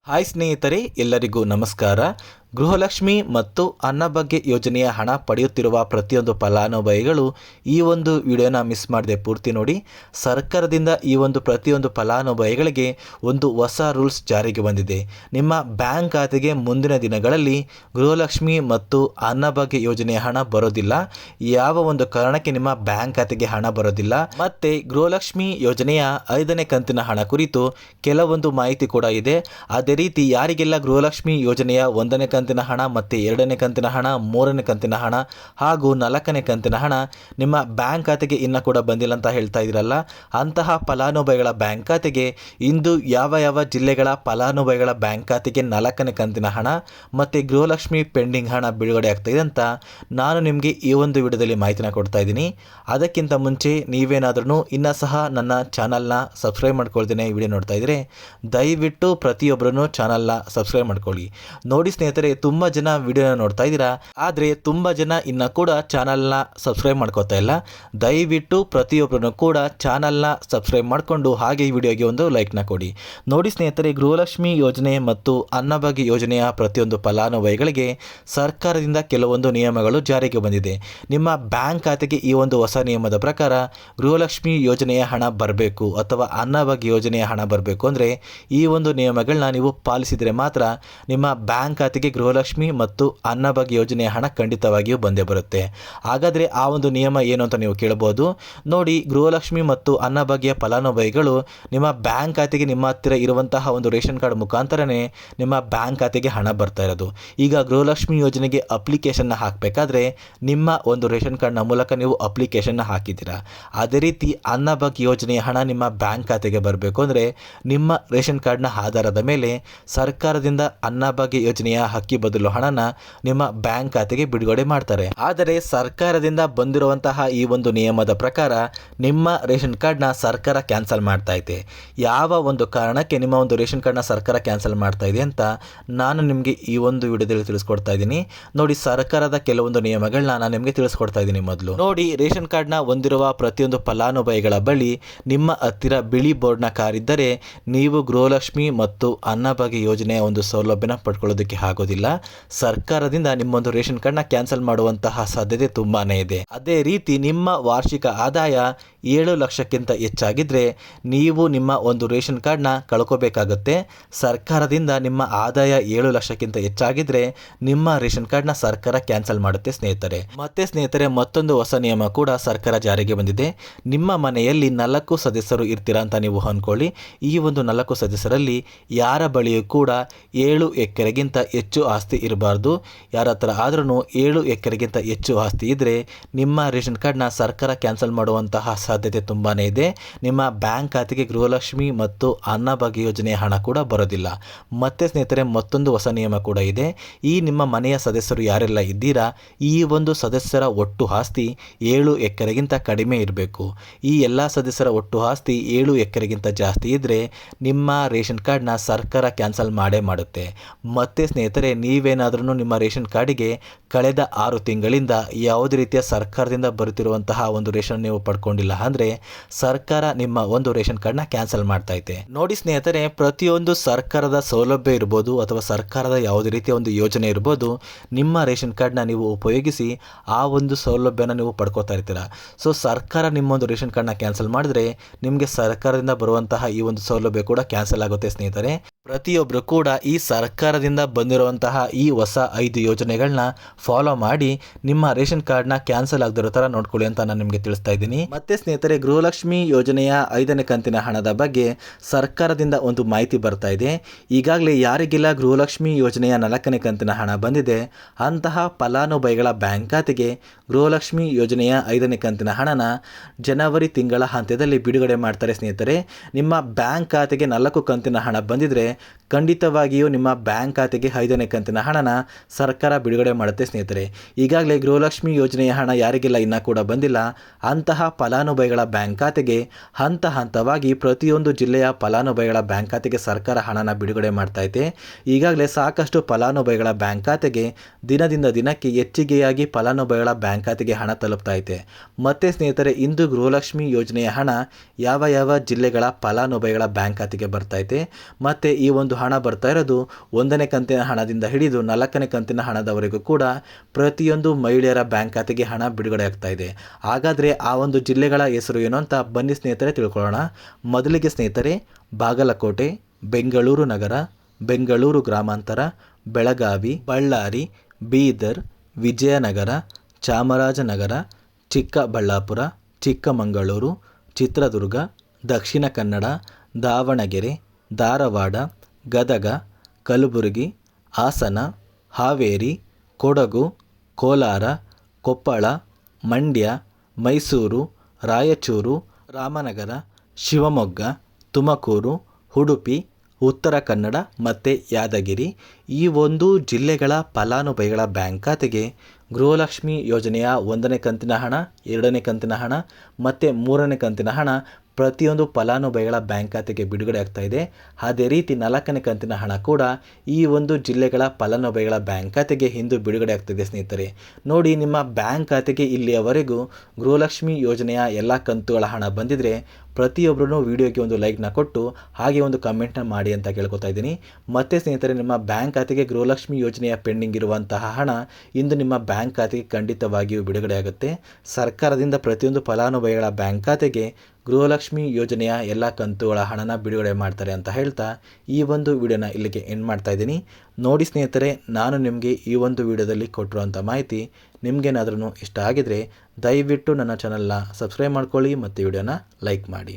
Hi ಸ್ನೇಹಿತರೆ, ಎಲ್ಲರಿಗೂ ನಮಸ್ಕಾರ. ಗೃಹಲಕ್ಷ್ಮಿ ಮತ್ತು ಅನ್ನಭಾಗ್ಯ ಯೋಜನೆಯ ಹಣ ಪಡೆಯುತ್ತಿರುವ ಪ್ರತಿಯೊಂದು ಫಲಾನುಭವಿಗಳು ಈ ಒಂದು ವಿಡಿಯೋನ ಮಿಸ್ ಮಾಡದೆ ಪೂರ್ತಿ ನೋಡಿ. ಸರ್ಕಾರದಿಂದ ಈ ಒಂದು ಪ್ರತಿಯೊಂದು ಫಲಾನುಭವಿಗಳಿಗೆ ಒಂದು ಹೊಸ ರೂಲ್ಸ್ ಜಾರಿಗೆ ಬಂದಿದೆ. ನಿಮ್ಮ ಬ್ಯಾಂಕ್ ಖಾತೆಗೆ ಮುಂದಿನ ದಿನಗಳಲ್ಲಿ ಗೃಹಲಕ್ಷ್ಮಿ ಮತ್ತು ಅನ್ನಭಾಗ್ಯ ಯೋಜನೆಯ ಹಣ ಬರೋದಿಲ್ಲ. ಯಾವ ಒಂದು ಕಾರಣಕ್ಕೆ ನಿಮ್ಮ ಬ್ಯಾಂಕ್ ಖಾತೆಗೆ ಹಣ ಬರೋದಿಲ್ಲ. ಮತ್ತೆ ಗೃಹಲಕ್ಷ್ಮಿ ಯೋಜನೆಯ 5ನೇ ಕಂತಿನ ಹಣ ಕುರಿತು ಕೆಲವೊಂದು ಮಾಹಿತಿ ಕೂಡ ಇದೆ. ಅದೇ ರೀತಿ ಯಾರಿಗೆಲ್ಲ ಗೃಹಲಕ್ಷ್ಮಿ ಯೋಜನೆಯ 1ನೇ ಕಂತಿನ ಹಣ ಮತ್ತು 2ನೇ ಕಂತಿನ ಹಣ, 3ನೇ ಕಂತಿನ ಹಣ ಹಾಗೂ 4ನೇ ಕಂತಿನ ಹಣ ನಿಮ್ಮ ಬ್ಯಾಂಕ್ ಖಾತೆಗೆ ಇನ್ನೂ ಕೂಡ ಬಂದಿಲ್ಲ ಅಂತ ಹೇಳ್ತಾ ಇದ್ದೀರಲ್ಲ, ಅಂತಹ ಫಲಾನುಭವಿಗಳ ಬ್ಯಾಂಕ್ ಖಾತೆಗೆ ಇಂದು ಯಾವ ಯಾವ ಜಿಲ್ಲೆಗಳ ಫಲಾನುಭವಿಗಳ ಬ್ಯಾಂಕ್ ಖಾತೆಗೆ 4ನೇ ಕಂತಿನ ಹಣ ಮತ್ತು ಗೃಹಲಕ್ಷ್ಮಿ ಪೆಂಡಿಂಗ್ ಹಣ ಬಿಡುಗಡೆ ಆಗ್ತಾಯಿದೆ ಅಂತ ನಾನು ನಿಮಗೆ ಈ ಒಂದು ವಿಡಿಯೋದಲ್ಲಿ ಮಾಹಿತಿನ ಕೊಡ್ತಾ ಇದ್ದೀನಿ. ಅದಕ್ಕಿಂತ ಮುಂಚೆ ನೀವೇನಾದ್ರೂ ಇನ್ನೂ ಸಹ ನನ್ನ ಚಾನಲ್ನ ಸಬ್ಸ್ಕ್ರೈಬ್ ಮಾಡ್ಕೊಳ್ತೇನೆ ವಿಡಿಯೋ ನೋಡ್ತಾ ಇದ್ದರೆ ದಯವಿಟ್ಟು ಪ್ರತಿಯೊಬ್ಬರೂ ಚಾನಲ್ನ ಸಬ್ಸ್ಕ್ರೈಬ್ ಮಾಡ್ಕೊಳ್ಳಿ. ನೋಡಿ ಸ್ನೇಹಿತರೆ, ತುಂಬ ಜನ ವಿಡಿಯೋನ ನೋಡ್ತಾ ಇದ್ದೀರಾ, ಆದರೆ ತುಂಬ ಜನ ಇನ್ನೂ ಕೂಡ ಚಾನಲ್ನ ಸಬ್ಸ್ಕ್ರೈಬ್ ಮಾಡ್ಕೋತಾ ಇಲ್ಲ. ದಯವಿಟ್ಟು ಪ್ರತಿಯೊಬ್ಬರೂ ಕೂಡ ಚಾನಲ್ನ ಸಬ್ಸ್ಕ್ರೈಬ್ ಮಾಡಿಕೊಂಡು ಹಾಗೆ ಈ ವಿಡಿಯೋಗೆ ಒಂದು ಲೈಕ್ನ ಕೊಡಿ. ನೋಡಿ ಸ್ನೇಹಿತರೆ, ಗೃಹಲಕ್ಷ್ಮಿ ಯೋಜನೆ ಮತ್ತು ಅನ್ನಭಾಗ್ಯ ಯೋಜನೆಯ ಪ್ರತಿಯೊಂದು ಫಲಾನುಭವಿಗಳಿಗೆ ಸರ್ಕಾರದಿಂದ ಕೆಲವೊಂದು ನಿಯಮಗಳು ಜಾರಿಗೆ ಬಂದಿದೆ. ನಿಮ್ಮ ಬ್ಯಾಂಕ್ ಖಾತೆಗೆ ಈ ಒಂದು ಹೊಸ ನಿಯಮದ ಪ್ರಕಾರ ಗೃಹಲಕ್ಷ್ಮಿ ಯೋಜನೆಯ ಹಣ ಬರಬೇಕು ಅಥವಾ ಅನ್ನಭಾಗ್ಯ ಯೋಜನೆಯ ಹಣ ಬರಬೇಕು ಅಂದರೆ ಈ ಒಂದು ನಿಯಮಗಳನ್ನ ನೀವು ಪಾಲಿಸಿದರೆ ಮಾತ್ರ ನಿಮ್ಮ ಬ್ಯಾಂಕ್ ಖಾತೆಗೆ ಗೃಹಲಕ್ಷ್ಮಿ ಮತ್ತು ಅನ್ನಭಾಗ್ಯ ಯೋಜನೆಯ ಹಣ ಖಂಡಿತವಾಗಿಯೂ ಬಂದೇ ಬರುತ್ತೆ. ಹಾಗಾದರೆ ಆ ಒಂದು ನಿಯಮ ಏನು ಅಂತ ನೀವು ಕೇಳಬಹುದು. ನೋಡಿ, ಗೃಹಲಕ್ಷ್ಮಿ ಮತ್ತು ಅನ್ನಭಾಗ್ಯ ಫಲಾನುಭವಿಗಳು ನಿಮ್ಮ ಬ್ಯಾಂಕ್ ಖಾತೆಗೆ ನಿಮ್ಮ ಹತ್ತಿರ ಇರುವಂತಹ ಒಂದು ರೇಷನ್ ಕಾರ್ಡ್ ಮುಖಾಂತರನೇ ನಿಮ್ಮ ಬ್ಯಾಂಕ್ ಖಾತೆಗೆ ಹಣ ಬರ್ತಾ ಇರೋದು. ಈಗ ಗೃಹಲಕ್ಷ್ಮಿ ಯೋಜನೆಗೆ ಅಪ್ಲಿಕೇಶನ್ನ ಹಾಕಬೇಕಾದ್ರೆ ನಿಮ್ಮ ಒಂದು ರೇಷನ್ ಕಾರ್ಡ್ನ ಮೂಲಕ ನೀವು ಅಪ್ಲಿಕೇಶನ್ನ ಹಾಕಿದ್ದೀರಾ. ಅದೇ ರೀತಿ ಅನ್ನಭಾಗ್ಯ ಯೋಜನೆಯ ಹಣ ನಿಮ್ಮ ಬ್ಯಾಂಕ್ ಖಾತೆಗೆ ಬರಬೇಕು ಅಂದರೆ ನಿಮ್ಮ ರೇಷನ್ ಕಾರ್ಡ್ನ ಆಧಾರದ ಮೇಲೆ ಸರ್ಕಾರದಿಂದ ಅನ್ನಭಾಗ್ಯ ಯೋಜನೆಯ ಅಕ್ಕಿ ಬದಲು ಹಣನ ನಿಮ್ಮ ಬ್ಯಾಂಕ್ ಖಾತೆಗೆ ಬಿಡುಗಡೆ ಮಾಡ್ತಾರೆ. ಆದರೆ ಸರ್ಕಾರದಿಂದ ಬಂದಿರುವಂತಹ ಈ ಒಂದು ನಿಯಮದ ಪ್ರಕಾರ ನಿಮ್ಮ ರೇಷನ್ ಕಾರ್ಡ್ನ ಸರ್ಕಾರ ಕ್ಯಾನ್ಸಲ್ ಮಾಡ್ತಾ ಇದೆ. ಯಾವ ಒಂದು ಕಾರಣಕ್ಕೆ ನಿಮ್ಮ ಒಂದು ರೇಷನ್ ಕಾರ್ಡ್ನ ಸರ್ಕಾರ ಕ್ಯಾನ್ಸಲ್ ಮಾಡ್ತಾ ಇದೆ ಅಂತ ನಾನು ನಿಮಗೆ ಈ ಒಂದು ವಿಡಿಯೋದಲ್ಲಿ ತಿಳಿಸ್ಕೊಡ್ತಾ ಇದ್ದೀನಿ. ನೋಡಿ, ಸರ್ಕಾರದ ಕೆಲವೊಂದು ನಿಯಮಗಳನ್ನ ನಾನು ನಿಮಗೆ ತಿಳಿಸ್ಕೊಡ್ತಾ ಇದ್ದೀನಿ. ಮೊದಲು ನೋಡಿ, ರೇಷನ್ ಕಾರ್ಡ್ನ ಹೊಂದಿರುವ ಪ್ರತಿಯೊಂದು ಫಲಾನುಭವಿಗಳ ಬಳಿ ನಿಮ್ಮ ಹತ್ತಿರ ಬಿಳಿ ಬೋರ್ಡ್ನ ಕಾರ್ ಇದ್ದರೆ ನೀವು ಗೃಹಲಕ್ಷ್ಮಿ ಮತ್ತು ಅನ್ನಭಾಗ್ಯ ಯೋಜನೆಯ ಒಂದು ಸೌಲಭ್ಯನ ಪಡ್ಕೊಳ್ಳೋದಕ್ಕೆ ಆಗೋದಿಲ್ಲ. ಸರ್ಕಾರದಿಂದ ನಿಮ್ಮೊಂದು ರೇಷನ್ ಕಾರ್ಡ್ನ ಕ್ಯಾನ್ಸಲ್ ಮಾಡುವಂತಹ ಸಾಧ್ಯತೆ ತುಂಬಾನೇ ಇದೆ. ಅದೇ ರೀತಿ ನಿಮ್ಮ ವಾರ್ಷಿಕ ಆದಾಯ 7 ಲಕ್ಷಕ್ಕಿಂತ ಹೆಚ್ಚಾಗಿದ್ದರೆ ನೀವು ನಿಮ್ಮ ಒಂದು ರೇಷನ್ ಕಾರ್ಡ್ನ ಕಳ್ಕೋಬೇಕಾಗುತ್ತೆ. ಸರ್ಕಾರದಿಂದ ನಿಮ್ಮ ಆದಾಯ 7 ಲಕ್ಷಕ್ಕಿಂತ ಹೆಚ್ಚಾಗಿದ್ದರೆ ನಿಮ್ಮ ರೇಷನ್ ಕಾರ್ಡ್ನ ಸರ್ಕಾರ ಕ್ಯಾನ್ಸಲ್ ಮಾಡುತ್ತೆ ಸ್ನೇಹಿತರೆ. ಮತ್ತೆ ಸ್ನೇಹಿತರೆ, ಮತ್ತೊಂದು ಹೊಸ ನಿಯಮ ಕೂಡ ಸರ್ಕಾರ ಜಾರಿಗೆ ಬಂದಿದೆ. ನಿಮ್ಮ ಮನೆಯಲ್ಲಿ 4 ಸದಸ್ಯರು ಇರ್ತೀರಾ ಅಂತ ನೀವು ಅಂದ್ಕೊಳ್ಳಿ. ಈ ಒಂದು 4 ಸದಸ್ಯರಲ್ಲಿ ಯಾರ ಬಳಿಯೂ ಕೂಡ 7 ಎಕರೆಗಿಂತ ಹೆಚ್ಚು ಆಸ್ತಿ ಇರಬಾರ್ದು. ಯಾರ ಹತ್ರ ಆದ್ರೂ 7 ಎಕರೆಗಿಂತ ಹೆಚ್ಚು ಆಸ್ತಿ ಇದ್ದರೆ ನಿಮ್ಮ ರೇಷನ್ ಕಾರ್ಡ್ನ ಸರ್ಕಾರ ಕ್ಯಾನ್ಸಲ್ ಮಾಡುವಂತಹ ಸಾಧ್ಯತೆ ತುಂಬಾ ಇದೆ. ನಿಮ್ಮ ಬ್ಯಾಂಕ್ ಖಾತೆಗೆ ಗೃಹಲಕ್ಷ್ಮಿ ಮತ್ತು ಅನ್ನಭಾಗ್ಯ ಯೋಜನೆಯ ಹಣ ಕೂಡ ಬರೋದಿಲ್ಲ. ಮತ್ತೆ ಸ್ನೇಹಿತರೆ, ಮತ್ತೊಂದು ಹೊಸ ನಿಯಮ ಕೂಡ ಇದೆ. ಈ ನಿಮ್ಮ ಮನೆಯ ಸದಸ್ಯರು ಯಾರೆಲ್ಲ ಇದ್ದೀರಾ, ಈ ಒಂದು ಸದಸ್ಯರ ಒಟ್ಟು ಆಸ್ತಿ 7 ಎಕರೆಗಿಂತ ಕಡಿಮೆ ಇರಬೇಕು. ಈ ಎಲ್ಲ ಸದಸ್ಯರ ಒಟ್ಟು ಆಸ್ತಿ 7 ಎಕರೆಗಿಂತ ಜಾಸ್ತಿ ಇದ್ದರೆ ನಿಮ್ಮ ರೇಷನ್ ಕಾರ್ಡ್ನ ಸರ್ಕಾರ ಕ್ಯಾನ್ಸಲ್ ಮಾಡೇ ಮಾಡುತ್ತೆ. ಮತ್ತೆ ಸ್ನೇಹಿತರೆ, ನೀವೇನಾದ್ರೂ ನಿಮ್ಮ ರೇಷನ್ ಕಾರ್ಡಿಗೆ ಕಳೆದ 6 ತಿಂಗಳಿಂದ ಯಾವುದೇ ರೀತಿಯ ಸರ್ಕಾರದಿಂದ ಬರುತ್ತಿರುವಂತಹ ಒಂದು ರೇಷನ್ ನೀವು ಪಡ್ಕೊಂಡಿಲ್ಲ ಅಂದರೆ ಸರ್ಕಾರ ನಿಮ್ಮ ಒಂದು ರೇಷನ್ ಕಾರ್ಡ್ನ ಕ್ಯಾನ್ಸಲ್ ಮಾಡ್ತಾ ಇದೆ. ನೋಡಿ ಸ್ನೇಹಿತರೆ, ಪ್ರತಿಯೊಂದು ಸರ್ಕಾರದ ಸೌಲಭ್ಯ ಇರ್ಬೋದು ಅಥವಾ ಸರ್ಕಾರದ ಯಾವುದೇ ರೀತಿಯ ಒಂದು ಯೋಜನೆ ಇರ್ಬೋದು, ನಿಮ್ಮ ರೇಷನ್ ಕಾರ್ಡ್ನ ನೀವು ಉಪಯೋಗಿಸಿ ಆ ಒಂದು ಸೌಲಭ್ಯನ ನೀವು ಪಡ್ಕೋತಾ ಇರ್ತೀರ. ಸೊ ಸರ್ಕಾರ ನಿಮ್ಮೊಂದು ರೇಷನ್ ಕಾರ್ಡ್ನ ಕ್ಯಾನ್ಸಲ್ ಮಾಡಿದ್ರೆ ನಿಮಗೆ ಸರ್ಕಾರದಿಂದ ಬರುವಂತಹ ಈ ಒಂದು ಸೌಲಭ್ಯ ಕೂಡ ಕ್ಯಾನ್ಸಲ್ ಆಗುತ್ತೆ ಸ್ನೇಹಿತರೆ. ಪ್ರತಿಯೊಬ್ಬರು ಕೂಡ ಈ ಸರ್ಕಾರದಿಂದ ಬಂದಿರುವಂತಹ ಈ ಹೊಸ 5 ಯೋಜನೆಗಳನ್ನ ಫಾಲೋ ಮಾಡಿ ನಿಮ್ಮ ರೇಷನ್ ಕಾರ್ಡ್ನ ಕ್ಯಾನ್ಸಲ್ ಆಗದಿರೋ ಥರ ನೋಡ್ಕೊಳ್ಳಿ ಅಂತ ನಾನು ನಿಮಗೆ ತಿಳಿಸ್ತಾ ಇದ್ದೀನಿ. ಮತ್ತೆ ಸ್ನೇಹಿತರೆ, ಗೃಹಲಕ್ಷ್ಮಿ ಯೋಜನೆಯ 5ನೇ ಕಂತಿನ ಹಣದ ಬಗ್ಗೆ ಸರ್ಕಾರದಿಂದ ಒಂದು ಮಾಹಿತಿ ಬರ್ತಾ ಇದೆ. ಈಗಾಗಲೇ ಯಾರಿಗೆಲ್ಲ ಗೃಹಲಕ್ಷ್ಮಿ ಯೋಜನೆಯ 4ನೇ ಕಂತಿನ ಹಣ ಬಂದಿದೆ ಅಂತಹ ಫಲಾನುಭವಿಗಳ ಬ್ಯಾಂಕ್ ಖಾತೆಗೆ ಗೃಹಲಕ್ಷ್ಮಿ ಯೋಜನೆಯ 5ನೇ ಕಂತಿನ ಹಣನ ಜನವರಿ ತಿಂಗಳ ಅಂತ್ಯದಲ್ಲಿ ಬಿಡುಗಡೆ ಮಾಡ್ತಾರೆ ಸ್ನೇಹಿತರೆ. ನಿಮ್ಮ ಬ್ಯಾಂಕ್ ಖಾತೆಗೆ 4 ಕಂತಿನ ಹಣ ಬಂದಿದ್ರೆ ಖಂಡಿತವಾಗಿಯೂ ನಿಮ್ಮ ಬ್ಯಾಂಕ್ ಖಾತೆಗೆ 5ನೇ ಕಂತಿನ ಹಣನ ಸರ್ಕಾರ ಬಿಡುಗಡೆ ಮಾಡುತ್ತೆ ಸ್ನೇಹಿತರೆ. ಈಗಾಗಲೇ ಗೃಹಲಕ್ಷ್ಮಿ ಯೋಜನೆಯ ಹಣ ಯಾರಿಗೆಲ್ಲ ಇನ್ನೂ ಕೂಡ ಬಂದಿಲ್ಲ ಅಂತಹ ಫಲಾನುಭವಿಗಳ ಬ್ಯಾಂಕ್ ಖಾತೆಗೆ ಹಂತ ಹಂತವಾಗಿ ಪ್ರತಿಯೊಂದು ಜಿಲ್ಲೆಯ ಫಲಾನುಭವಿಗಳ ಬ್ಯಾಂಕ್ ಖಾತೆಗೆ ಸರ್ಕಾರ ಹಣನ ಬಿಡುಗಡೆ ಮಾಡ್ತಾ ಇದೆ. ಈಗಾಗಲೇ ಸಾಕಷ್ಟು ಫಲಾನುಭವಿಗಳ ಬ್ಯಾಂಕ್ ಖಾತೆಗೆ ದಿನದಿಂದ ದಿನಕ್ಕೆ ಹೆಚ್ಚಿಗೆಯಾಗಿ ಫಲಾನುಭವಿಗಳ ಬ್ಯಾಂಕ್ ಖಾತೆಗೆ ಹಣ ತಲುಪ್ತಾ ಇದೆ. ಮತ್ತೆ ಸ್ನೇಹಿತರೆ, ಇಂದು ಗೃಹಲಕ್ಷ್ಮಿ ಯೋಜನೆಯ ಹಣ ಯಾವ ಯಾವ ಜಿಲ್ಲೆಗಳ ಫಲಾನುಭವಿಗಳ ಬ್ಯಾಂಕ್ ಖಾತೆಗೆ ಬರ್ತಾ ಇದೆ ಮತ್ತು ಈ ಒಂದು ಹಣ ಬರ್ತಾ ಇರೋದು 1ನೇ ಕಂತಿನ ಹಣದಿಂದ ಹಿಡಿದು 4ನೇ ಕಂತಿನ ಹಣದವರೆಗೂ ಕೂಡ ಪ್ರತಿಯೊಂದು ಮಹಿಳೆಯರ ಬ್ಯಾಂಕ್ ಖಾತೆಗೆ ಹಣ ಬಿಡುಗಡೆ ಆಗ್ತಾ ಇದೆ. ಹಾಗಾದರೆ ಆ ಒಂದು ಜಿಲ್ಲೆಗಳ ಹೆಸರು ಏನು ಅಂತ ಬನ್ನಿ ಸ್ನೇಹಿತರೆ ತಿಳ್ಕೊಳ್ಳೋಣ. ಮೊದಲಿಗೆ ಸ್ನೇಹಿತರೆ, ಬಾಗಲಕೋಟೆ, ಬೆಂಗಳೂರು ನಗರ, ಬೆಂಗಳೂರು ಗ್ರಾಮಾಂತರ, ಬೆಳಗಾವಿ, ಬಳ್ಳಾರಿ, ಬೀದರ್, ವಿಜಯನಗರ, ಚಾಮರಾಜನಗರ, ಚಿಕ್ಕಬಳ್ಳಾಪುರ, ಚಿಕ್ಕಮಗಳೂರು, ಚಿತ್ರದುರ್ಗ, ದಕ್ಷಿಣ ಕನ್ನಡ, ದಾವಣಗೆರೆ, ಧಾರವಾಡ, ಗದಗ, ಕಲಬುರಗಿ, ಹಾಸನ, ಹಾವೇರಿ, ಕೊಡಗು, ಕೋಲಾರ, ಕೊಪ್ಪಳ, ಮಂಡ್ಯ, ಮೈಸೂರು, ರಾಯಚೂರು, ರಾಮನಗರ, ಶಿವಮೊಗ್ಗ, ತುಮಕೂರು, ಉಡುಪಿ, ಉತ್ತರ ಕನ್ನಡ ಮತ್ತು ಯಾದಗಿರಿ ಈ ಒಂದು ಜಿಲ್ಲೆಗಳ ಫಲಾನುಭವಿಗಳ ಬ್ಯಾಂಕ್ ಖಾತೆಗೆ ಗೃಹಲಕ್ಷ್ಮಿ ಯೋಜನೆಯ 1ನೇ ಕಂತಿನ ಹಣ, 2ನೇ ಕಂತಿನ ಹಣ ಮತ್ತು 3ನೇ ಕಂತಿನ ಹಣ ಪ್ರತಿಯೊಂದು ಫಲಾನುಭವಿಗಳ ಬ್ಯಾಂಕ್ ಖಾತೆಗೆ ಬಿಡುಗಡೆ ಆಗ್ತಾ ಇದೆ. ಅದೇ ರೀತಿ 4ನೇ ಕಂತಿನ ಹಣ ಕೂಡ ಈ ಒಂದು ಜಿಲ್ಲೆಗಳ ಫಲಾನುಭವಿಗಳ ಬ್ಯಾಂಕ್ ಖಾತೆಗೆ ಇಂದು ಬಿಡುಗಡೆ ಆಗ್ತಿದೆ ಸ್ನೇಹಿತರೆ. ನೋಡಿ, ನಿಮ್ಮ ಬ್ಯಾಂಕ್ ಖಾತೆಗೆ ಇಲ್ಲಿಯವರೆಗೂ ಗೃಹಲಕ್ಷ್ಮಿ ಯೋಜನೆಯ ಎಲ್ಲ ಕಂತುಗಳ ಹಣ ಬಂದಿದ್ದರೆ ಪ್ರತಿಯೊಬ್ಬರೂ ವಿಡಿಯೋಗೆ ಒಂದು ಲೈಕ್ನ ಕೊಟ್ಟು ಹಾಗೆ ಒಂದು ಕಮೆಂಟ್ನ ಮಾಡಿ ಅಂತ ಕೇಳ್ಕೊತಾ ಇದ್ದೀನಿ. ಮತ್ತು ಸ್ನೇಹಿತರೆ, ನಿಮ್ಮ ಬ್ಯಾಂಕ್ ಖಾತೆಗೆ ಗೃಹಲಕ್ಷ್ಮಿ ಯೋಜನೆಯ ಪೆಂಡಿಂಗ್ ಇರುವಂತಹ ಹಣ ಇಂದು ನಿಮ್ಮ ಬ್ಯಾಂಕ್ ಖಾತೆಗೆ ಖಂಡಿತವಾಗಿಯೂ ಬಿಡುಗಡೆ ಆಗುತ್ತೆ. ಸರ್ಕಾರದಿಂದ ಪ್ರತಿಯೊಂದು ಫಲಾನುಭವಿಗಳ ಬ್ಯಾಂಕ್ ಖಾತೆಗೆ ಗೃಹಲಕ್ಷ್ಮಿ ಯೋಜನೆಯ ಎಲ್ಲ ಕಂತುಗಳ ಹಣನ ಬಿಡುಗಡೆ ಮಾಡ್ತಾರೆ ಅಂತ ಹೇಳ್ತಾ ಈ ಒಂದು ವಿಡಿಯೋನ ಇಲ್ಲಿಗೆ ಎಂಡ್ ಮಾಡ್ತಾ ಇದ್ದೀನಿ. ನೋಡಿ ಸ್ನೇಹಿತರೆ, ನಾನು ನಿಮಗೆ ಈ ಒಂದು ವಿಡಿಯೋದಲ್ಲಿ ಕೊಟ್ಟಿರುವಂಥ ಮಾಹಿತಿ ನಿಮಗೇನಾದ್ರೂ ಇಷ್ಟ ಆಗಿದರೆ ದಯವಿಟ್ಟು ನನ್ನ ಚಾನಲ್ನ ಸಬ್ಸ್ಕ್ರೈಬ್ ಮಾಡ್ಕೊಳ್ಳಿ ಮತ್ತು ವಿಡಿಯೋನ ಲೈಕ್ ಮಾಡಿ.